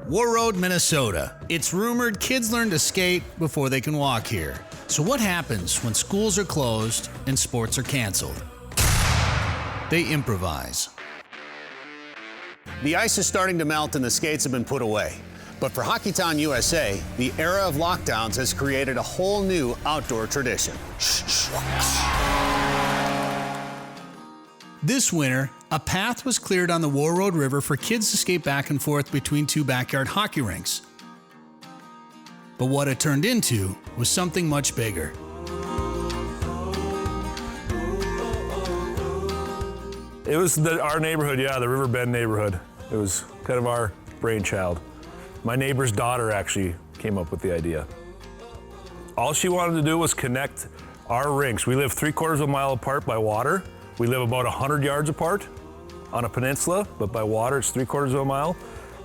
Warroad, Minnesota. It's rumored kids learn to skate before they can walk here. So what happens when schools are closed and sports are canceled? They improvise. The ice is starting to melt and the skates have been put away. But for Hockeytown USA, the era of lockdowns has created a whole new outdoor tradition. This winter, a path was cleared on the Warroad River for kids to skate back and forth between two backyard hockey rinks. But what it turned into was something much bigger. It was our neighborhood, yeah, the Riverbend neighborhood. It was kind of our brainchild. My neighbor's daughter actually came up with the idea. All she wanted to do was connect our rinks. We live 3/4 of a mile apart by water. We live about 100 yards apart on a peninsula, but by water it's 3/4 of a mile.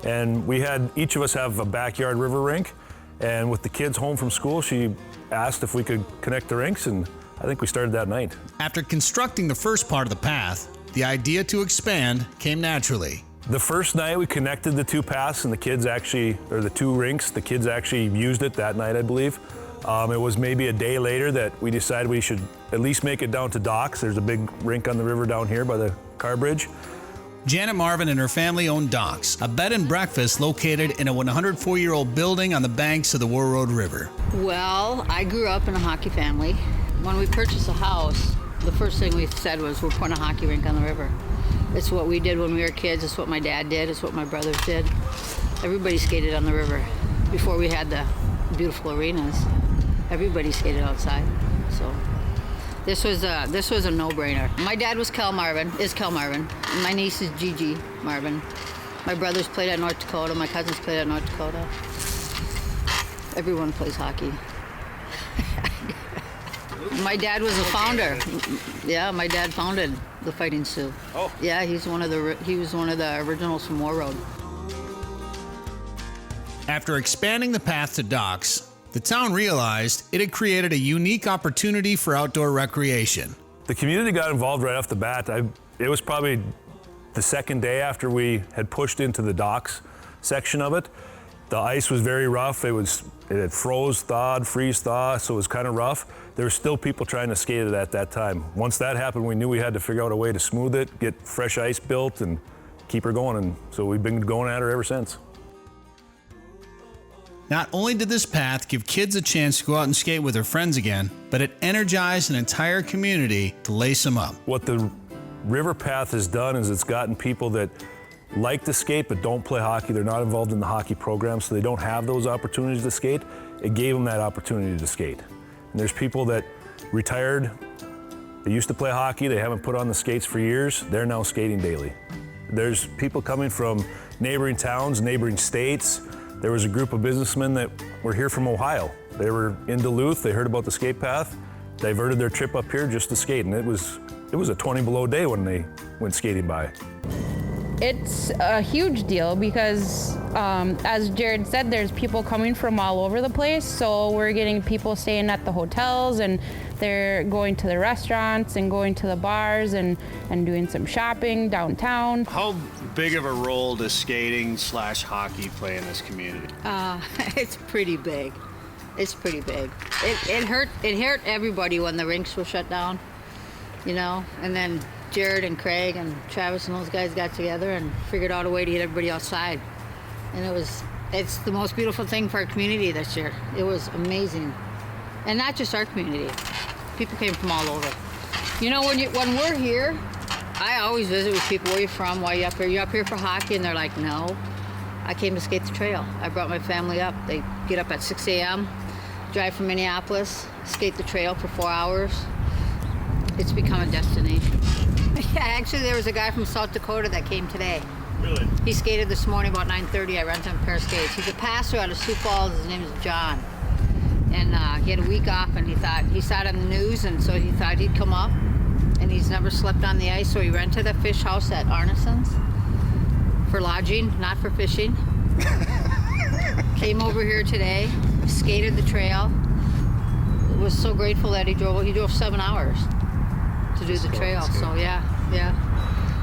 And we had, each of us have a backyard river rink. And with the kids home from school, she asked if we could connect the rinks, and I think we started that night. After constructing the first part of the path, the idea to expand came naturally. The first night we connected the two paths and the kids actually, or the two rinks, the kids actually used it that night, I believe. It was maybe a day later that we decided we should at least make it down to docks. There's a big rink on the river down here by the car bridge. Janet Marvin and her family own Docks, a bed and breakfast located in a 104-year-old building on the banks of the Warroad River. Well, I grew up in a hockey family. When we purchased a house, the first thing we said was we're putting a hockey rink on the river. It's what we did when we were kids. It's what my dad did. It's what my brothers did. Everybody skated on the river before we had the beautiful arenas. Everybody skated outside. So this was a no-brainer. My dad was Cal Marvin, is Cal Marvin. My niece is Gigi Marvin. My brothers played at North Dakota. My cousins played at North Dakota. Everyone plays hockey. My dad was a founder. Yeah, my dad founded the Fighting Sioux. Oh. Yeah, he was one of the originals from Warroad. After expanding the path to Docks, the town realized it had created a unique opportunity for outdoor recreation. The community got involved right off the bat. It was probably the second day after we had pushed into the docks section of it. The ice was very rough. It had froze, thawed, freeze, thaw, so it was kind of rough. There were still people trying to skate it at that time. Once that happened, we knew we had to figure out a way to smooth it, get fresh ice built, and keep her going. And so we've been going at her ever since. Not only did this path give kids a chance to go out and skate with their friends again, but it energized an entire community to lace them up. What the river path has done is it's gotten people that like to skate but don't play hockey. They're not involved in the hockey program, so they don't have those opportunities to skate. It gave them that opportunity to skate. And there's people that retired, they used to play hockey, they haven't put on the skates for years, they're now skating daily. There's people coming from neighboring towns, neighboring states. There was a group of businessmen that were here from Ohio. They were in Duluth, they heard about the skate path, diverted their trip up here just to skate, and it was a 20 below day when they went skating by. It's a huge deal because, as Jared said, there's people coming from all over the place. So we're getting people staying at the hotels, and they're going to the restaurants and going to the bars and doing some shopping downtown. How big of a role does skating / hockey play in this community? It's pretty big. It's pretty big. It hurt everybody when the rinks were shut down, you know, and then Jared and Craig and Travis and those guys got together and figured out a way to get everybody outside. And it's the most beautiful thing for our community this year. It was amazing. And not just our community. People came from all over. You know, when we're here, I always visit with people, where are you from? Why are you up here? You up here for hockey? And they're like, no, I came to skate the trail. I brought my family up. They get up at 6 a.m., drive from Minneapolis, skate the trail for 4 hours. It's become a destination. Yeah, actually, there was a guy from South Dakota that came today. Really? He skated this morning about 9:30. I rented him a pair of skates. He's a pastor out of Sioux Falls. His name is John. And he had a week off, and he saw it on the news, and so he thought he'd come up. And he's never slept on the ice, so he rented a fish house at Arneson's for lodging, not for fishing. Came over here today, skated the trail. Was so grateful that he drove 7 hours to do the trail. So yeah.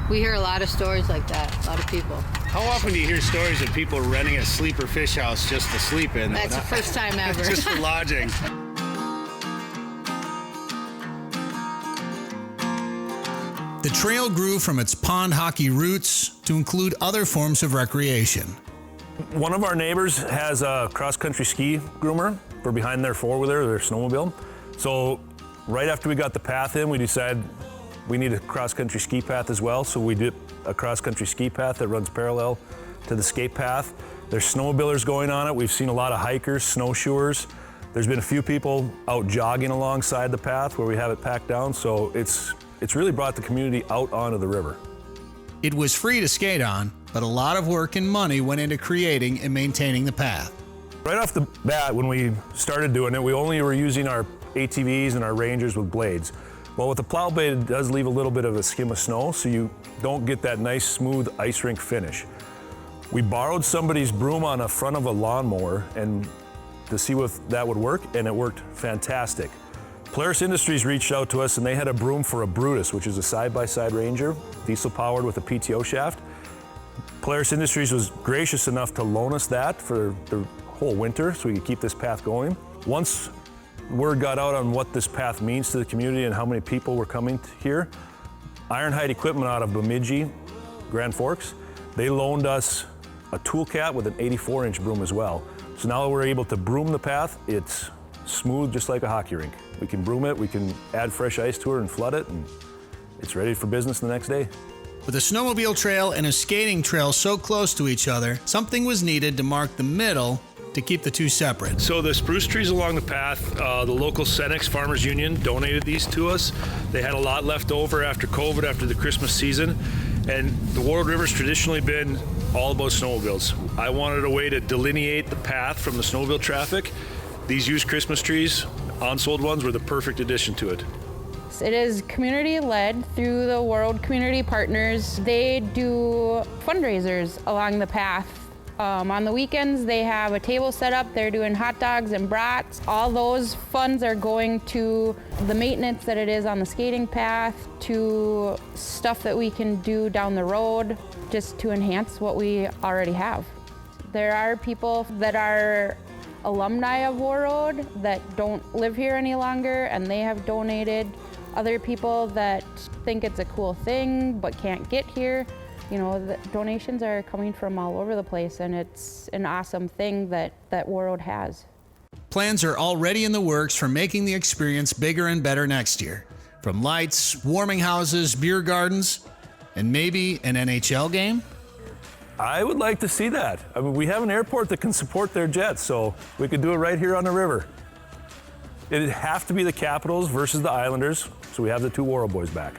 We hear a lot of stories like that, a lot of people. How often do you hear stories of people renting a sleeper fish house just to sleep in? That's the first time ever. Just for lodging. The trail grew from its pond hockey roots to include other forms of recreation. One of our neighbors has a cross-country ski groomer for behind their four-wheeler, their snowmobile. So right after we got the path in, we decided we need a cross-country ski path as well. So we did a cross-country ski path that runs parallel to the skate path. There's snowmobilers going on it. We've seen a lot of hikers, snowshoers. There's been a few people out jogging alongside the path where we have it packed down. So it's really brought the community out onto the river. It was free to skate on, but a lot of work and money went into creating and maintaining the path. Right off the bat, when we started doing it, we only were using our ATVs and our Rangers with blades. Well, with the plow blade, it does leave a little bit of a skim of snow, so you don't get that nice, smooth ice rink finish. We borrowed somebody's broom on the front of a lawnmower and to see if that would work, and it worked fantastic. Polaris Industries reached out to us, and they had a broom for a Brutus, which is a side-by-side Ranger, diesel-powered with a PTO shaft. Polaris Industries was gracious enough to loan us that for the whole winter so we could keep this path going. Once word got out on what this path means to the community and how many people were coming here, Ironhide Equipment out of Bemidji, Grand Forks, they loaned us a tool cat with an 84-inch broom as well. So now that we're able to broom the path, it's smooth just like a hockey rink. We can broom it, we can add fresh ice to it and flood it, and it's ready for business the next day. With a snowmobile trail and a skating trail so close to each other, something was needed to mark the middle to keep the two separate. So the spruce trees along the path, the local Cenex Farmers Union donated these to us. They had a lot left over after COVID, after the Christmas season, and the Warroad River's traditionally been all about snowmobiles. I wanted a way to delineate the path from the snowmobile traffic. These used Christmas trees, unsold ones, were the perfect addition to it. It is community-led through the Warroad Community Partners. They do fundraisers along the path. On the weekends, they have a table set up. They're doing hot dogs and brats. All those funds are going to the maintenance that it is on the skating path, to stuff that we can do down the road, just to enhance what we already have. There are people that are alumni of Warroad that don't live here any longer, and they have donated. Other people that think it's a cool thing but can't get here. You know, the donations are coming from all over the place, and it's an awesome thing that Warroad has. Plans are already in the works for making the experience bigger and better next year. From lights, warming houses, beer gardens, and maybe an NHL game? I would like to see that. I mean, we have an airport that can support their jets, so we could do it right here on the river. It'd have to be the Capitals versus the Islanders, so we have the two Warroad boys back.